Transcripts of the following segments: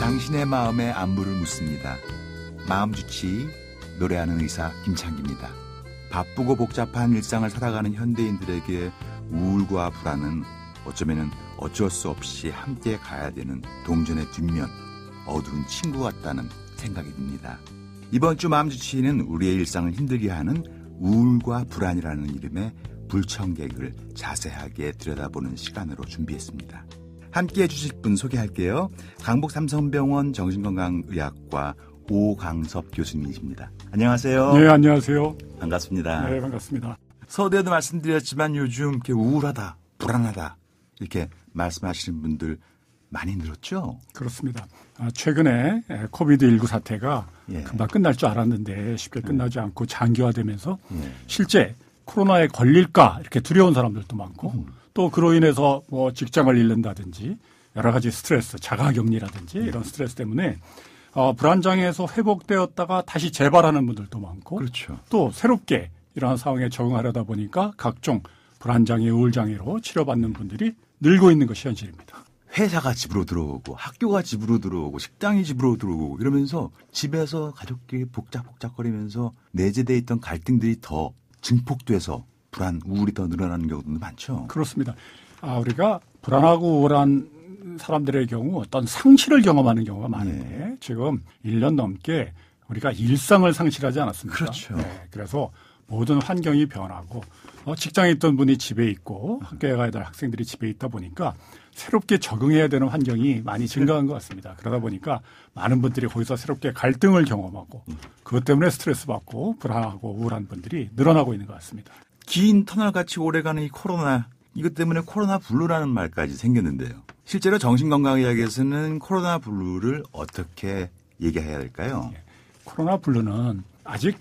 당신의 마음에 안부를 묻습니다. 마음주치 노래하는 의사 김창기입니다. 바쁘고 복잡한 일상을 살아가는 현대인들에게 우울과 불안은 어쩌면 어쩔 수 없이 함께 가야 되는 동전의 뒷면, 어두운 친구 같다는 생각이 듭니다. 이번 주 마음주치는 우리의 일상을 힘들게 하는 우울과 불안이라는 이름의 불청객을 자세하게 들여다보는 시간으로 준비했습니다. 함께해 주실 분 소개할게요. 강북 삼성병원 정신건강의학과 오강섭 교수님이십니다. 안녕하세요. 네, 안녕하세요. 반갑습니다. 네, 반갑습니다. 서두에도 말씀드렸지만 요즘 이렇게 우울하다, 불안하다 이렇게 말씀하시는 분들 많이 늘었죠? 그렇습니다. 최근에 코비드19 사태가 금방 끝날 줄 알았는데 쉽게 끝나지 않고 장기화되면서 실제 코로나에 걸릴까 이렇게 두려운 사람들도 많고 또 그로 인해서 뭐 직장을 잃는다든지 여러 가지 스트레스, 자가격리라든지 이런 스트레스 때문에 불안장애에서 회복되었다가 다시 재발하는 분들도 많고 그렇죠. 또 새롭게 이러한 상황에 적응하려다 보니까 각종 불안장애, 우울장애로 치료받는 분들이 늘고 있는 것이 현실입니다. 회사가 집으로 들어오고 학교가 집으로 들어오고 식당이 집으로 들어오고 이러면서 집에서 가족끼리 복작복작거리면서 내재되어 있던 갈등들이 더 증폭돼서 불안, 우울이 더 늘어나는 경우도 많죠. 그렇습니다. 우리가 불안하고 우울한 사람들의 경우 어떤 상실을 경험하는 경우가 많은데 지금 1년 넘게 우리가 일상을 상실하지 않았습니까? 그렇죠. 네, 그래서 모든 환경이 변하고 직장에 있던 분이 집에 있고 학교에 가야 될 학생들이 집에 있다 보니까 새롭게 적응해야 되는 환경이 많이 증가한 것 같습니다. 그러다 보니까 많은 분들이 거기서 새롭게 갈등을 경험하고 그것 때문에 스트레스 받고 불안하고 우울한 분들이 늘어나고 있는 것 같습니다. 긴 터널같이 오래가는 이 코로나, 이것 때문에 코로나 블루라는 말까지 생겼는데요. 실제로 정신건강의학에서는 코로나 블루를 어떻게 얘기해야 될까요? 코로나 블루는 아직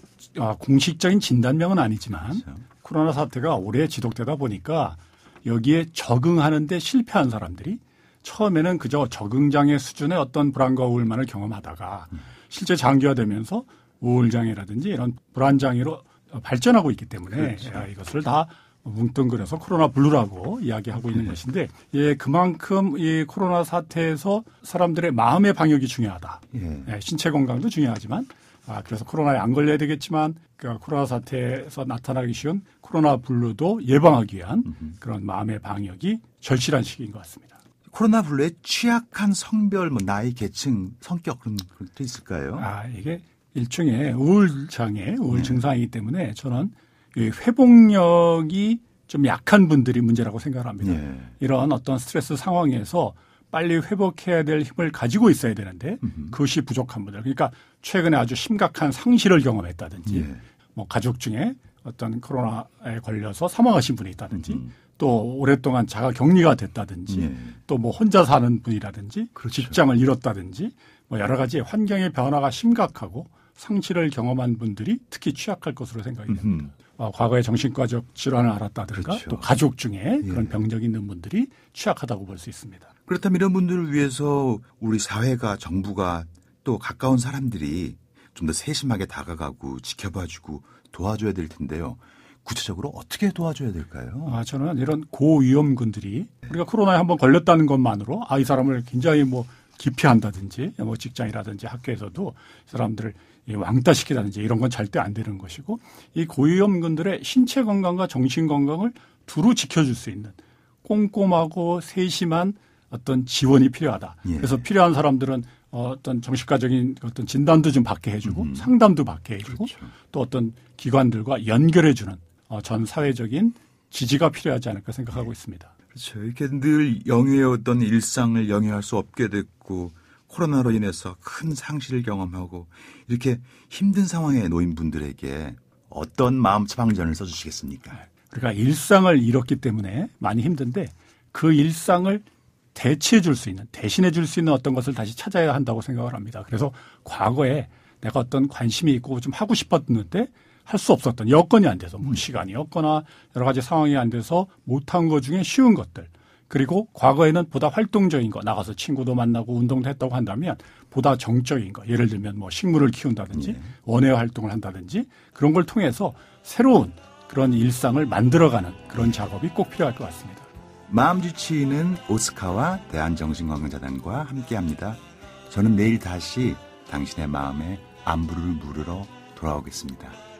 공식적인 진단명은 아니지만 그렇죠. 코로나 사태가 오래 지속되다 보니까 여기에 적응하는 데 실패한 사람들이 처음에는 그저 적응장애 수준의 어떤 불안과 우울만을 경험하다가 실제 장기화되면서 우울장애라든지 이런 불안장애로 발전하고 있기 때문에 그렇죠. 이것을 다 뭉뚱그려서 코로나 블루라고 이야기하고 있는 것인데 그만큼 이 코로나 사태에서 사람들의 마음의 방역이 중요하다. 신체 건강도 중요하지만 그래서 코로나에 안 걸려야 되겠지만 코로나 사태에서 나타나기 쉬운 코로나 블루도 예방하기 위한 그런 마음의 방역이 절실한 시기인 것 같습니다. 코로나 블루에 취약한 성별, 나이, 계층, 성격 그런 것도 있을까요? 이게 일종의 우울장애, 우울 증상이기 때문에 저는 회복력이 좀 약한 분들이 문제라고 생각을 합니다. 이런 어떤 스트레스 상황에서 빨리 회복해야 될 힘을 가지고 있어야 되는데 그것이 부족한 분들. 그러니까 최근에 아주 심각한 상실을 경험했다든지 뭐 가족 중에 어떤 코로나에 걸려서 사망하신 분이 있다든지 또 오랫동안 자가 격리가 됐다든지 또 뭐 혼자 사는 분이라든지 그렇죠. 직장을 잃었다든지 뭐 여러 가지 환경의 변화가 심각하고 상실을 경험한 분들이 특히 취약할 것으로 생각이 됩니다. 과거에 정신과적 질환을 앓았다든가 그렇죠. 또 가족 중에 그런 병적이 있는 분들이 취약하다고 볼 수 있습니다. 그렇다면 이런 분들을 위해서 우리 사회가 정부가 또 가까운 사람들이 좀 더 세심하게 다가가고 지켜봐주고 도와줘야 될 텐데요. 구체적으로 어떻게 도와줘야 될까요? 저는 이런 고위험군들이 우리가 코로나에 한번 걸렸다는 것만으로 이 사람을 굉장히 뭐 기피한다든지 뭐 직장이라든지 학교에서도 사람들을 왕따시키다든지 이런 건 절대 안 되는 것이고 이 고위험군들의 신체 건강과 정신 건강을 두루 지켜줄 수 있는 꼼꼼하고 세심한 어떤 지원이 필요하다. 그래서 필요한 사람들은 어떤 정신과적인 어떤 진단도 좀 받게 해주고 상담도 받게 해주고 그렇죠. 또 어떤 기관들과 연결해주는 전 사회적인 지지가 필요하지 않을까 생각하고 있습니다. 그렇죠. 이렇게 늘 영위해왔던 일상을 영위할 수 없게 됐고 코로나로 인해서 큰 상실을 경험하고 이렇게 힘든 상황에 놓인 분들에게 어떤 마음 처방전을 써주시겠습니까? 우리가 일상을 잃었기 때문에 많이 힘든데 그 일상을 대체해 줄 수 있는, 대신해 줄 수 있는 어떤 것을 다시 찾아야 한다고 생각을 합니다. 그래서 과거에 내가 어떤 관심이 있고 좀 하고 싶었는데 할 수 없었던 여건이 안 돼서 뭐 시간이 없거나 여러 가지 상황이 안 돼서 못한 것 중에 쉬운 것들 그리고 과거에는 보다 활동적인 거 나가서 친구도 만나고 운동도 했다고 한다면 보다 정적인 거 예를 들면 뭐 식물을 키운다든지 원예 활동을 한다든지 그런 걸 통해서 새로운 그런 일상을 만들어가는 그런 작업이 꼭 필요할 것 같습니다. 마음주치의는 오스카와 대한정신건강재단과 함께합니다. 저는 내일 다시 당신의 마음에 안부를 물으러 돌아오겠습니다.